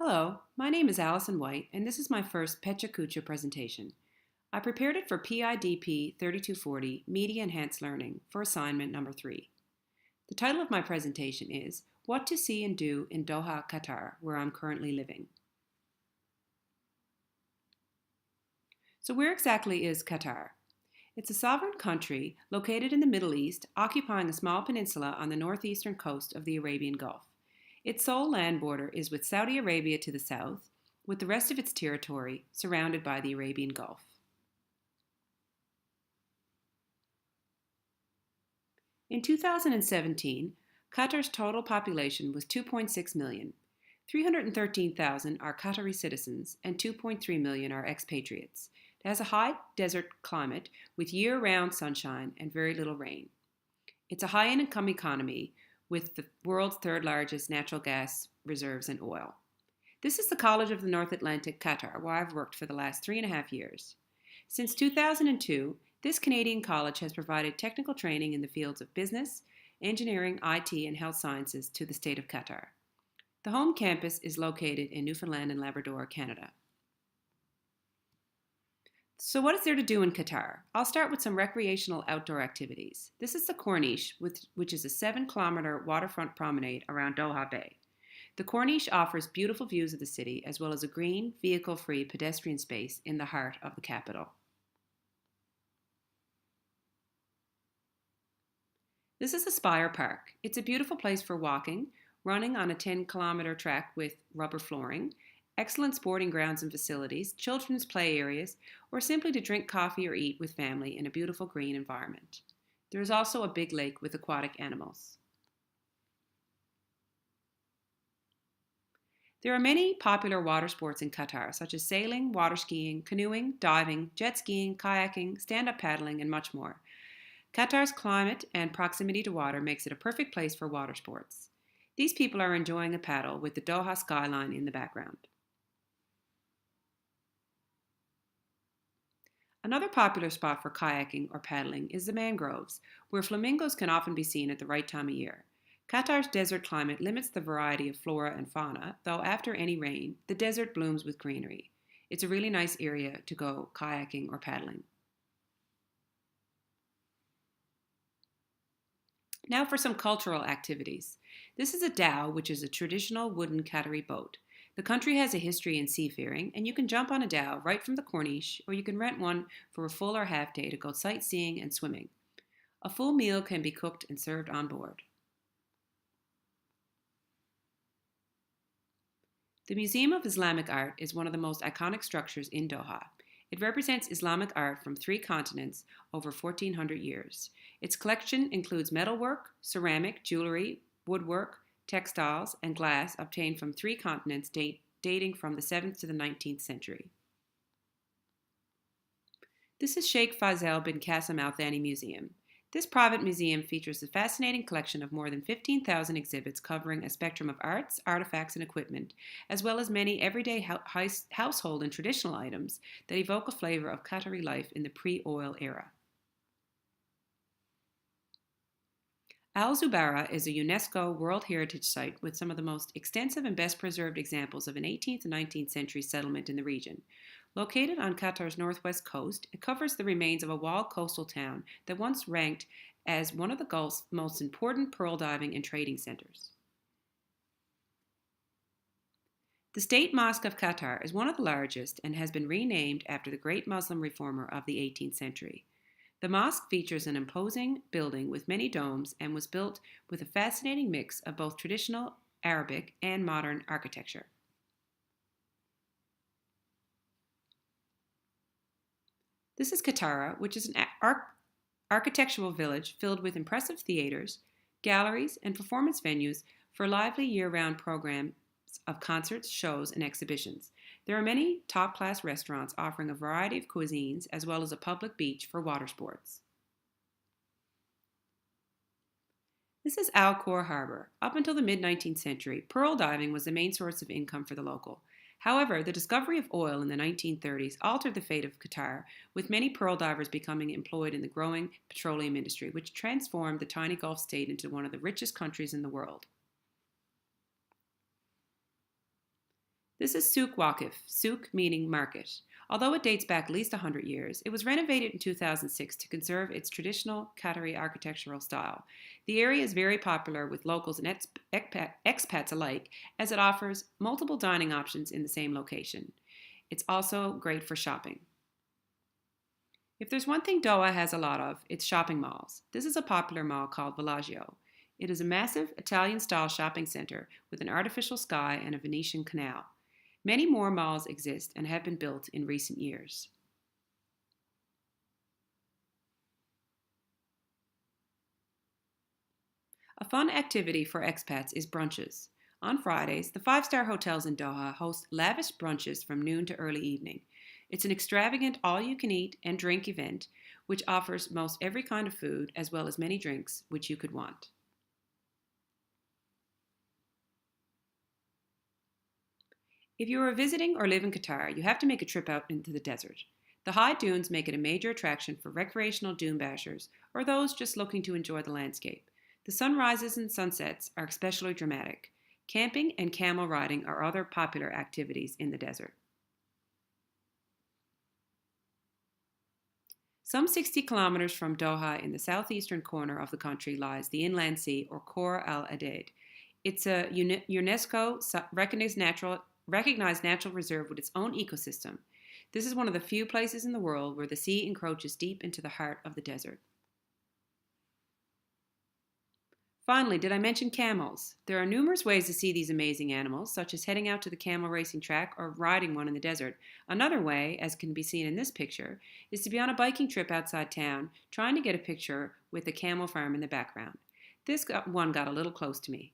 Hello, my name is Allison White, and this is my first Pecha Kucha presentation. I prepared it for PIDP 3240 Media Enhanced Learning for assignment number 3. The title of my presentation is What to See and Do in Doha, Qatar, where I'm currently living. So where exactly is Qatar? It's a sovereign country located in the Middle East, occupying a small peninsula on the northeastern coast of the Arabian Gulf. Its sole land border is with Saudi Arabia to the south, with the rest of its territory surrounded by the Arabian Gulf. In 2017, Qatar's total population was 2.6 million. 313,000 are Qatari citizens and 2.3 million are expatriates. It has a high desert climate with year-round sunshine and very little rain. It's a high-income economy with the world's third largest natural gas reserves and oil. This is the College of the North Atlantic, Qatar, where I've worked for the last 3.5 years. Since 2002, this Canadian college has provided technical training in the fields of business, engineering, IT, and health sciences to the state of Qatar. The home campus is located in Newfoundland and Labrador, Canada. So what is there to do in Qatar? I'll start with some recreational outdoor activities. This is the Corniche, which is a 7-kilometer waterfront promenade around Doha Bay. The Corniche offers beautiful views of the city as well as a green, vehicle-free pedestrian space in the heart of the capital. This is Aspire Park. It's a beautiful place for walking, running on a 10-kilometer track with rubber flooring, excellent sporting grounds and facilities, children's play areas, or simply to drink coffee or eat with family in a beautiful green environment. There is also a big lake with aquatic animals. There are many popular water sports in Qatar, such as sailing, water skiing, canoeing, diving, jet skiing, kayaking, stand-up paddling, and much more. Qatar's climate and proximity to water makes it a perfect place for water sports. These people are enjoying a paddle with the Doha skyline in the background. Another popular spot for kayaking or paddling is the mangroves, where flamingos can often be seen at the right time of year. Qatar's desert climate limits the variety of flora and fauna, though after any rain, the desert blooms with greenery. It's a really nice area to go kayaking or paddling. Now for some cultural activities. This is a dhow, which is a traditional wooden Qatari boat. The country has a history in seafaring, and you can jump on a dhow right from the Corniche, or you can rent one for a full or half day to go sightseeing and swimming. A full meal can be cooked and served on board. The Museum of Islamic Art is one of the most iconic structures in Doha. It represents Islamic art from 3 continents over 1,400 years. Its collection includes metalwork, ceramic, jewelry, woodwork, textiles, and glass obtained from 3 continents dating from the 7th to the 19th century. This is Sheikh Faisal bin Qasim Al Thani Museum. This private museum features a fascinating collection of more than 15,000 exhibits covering a spectrum of arts, artifacts, and equipment, as well as many everyday household and traditional items that evoke a flavor of Qatari life in the pre-oil era. Al Zubarah is a UNESCO World Heritage Site with some of the most extensive and best preserved examples of an 18th and 19th century settlement in the region. Located on Qatar's northwest coast, it covers the remains of a walled coastal town that once ranked as one of the Gulf's most important pearl diving and trading centers. The State Mosque of Qatar is one of the largest and has been renamed after the great Muslim reformer of the 18th century. The mosque features an imposing building with many domes and was built with a fascinating mix of both traditional Arabic and modern architecture. This is Qatar, which is an architectural village filled with impressive theaters, galleries, and performance venues for lively year-round programs of concerts, shows, and exhibitions. There are many top-class restaurants offering a variety of cuisines as well as a public beach for water sports. This is Al Khor Harbor. Up until the mid-19th century, pearl diving was the main source of income for the local. However, the discovery of oil in the 1930s altered the fate of Qatar, with many pearl divers becoming employed in the growing petroleum industry, which transformed the tiny Gulf state into one of the richest countries in the world. This is Souk Waqif, souk meaning market. Although it dates back at least 100 years, it was renovated in 2006 to conserve its traditional Qatari architectural style. The area is very popular with locals and expats alike as it offers multiple dining options in the same location. It's also great for shopping. If there's one thing Doha has a lot of, it's shopping malls. This is a popular mall called Villaggio. It is a massive Italian-style shopping center with an artificial sky and a Venetian canal. Many more malls exist and have been built in recent years. A fun activity for expats is brunches. On Fridays, the five-star hotels in Doha host lavish brunches from noon to early evening. It's an extravagant all-you-can-eat and drink event which offers most every kind of food as well as many drinks which you could want. If you are visiting or live in Qatar, you have to make a trip out into the desert. The high dunes make it a major attraction for recreational dune bashers or those just looking to enjoy the landscape. The sunrises and sunsets are especially dramatic. Camping and camel riding are other popular activities in the desert. Some 60 kilometers from Doha in the southeastern corner of the country lies the inland sea or Khor al-Adad. It's a UNESCO recognized natural reserve with its own ecosystem. This is one of the few places in the world where the sea encroaches deep into the heart of the desert. Finally, did I mention camels? There are numerous ways to see these amazing animals, such as heading out to the camel racing track or riding one in the desert. Another way, as can be seen in this picture, is to be on a biking trip outside town, trying to get a picture with a camel farm in the background. This one got a little close to me.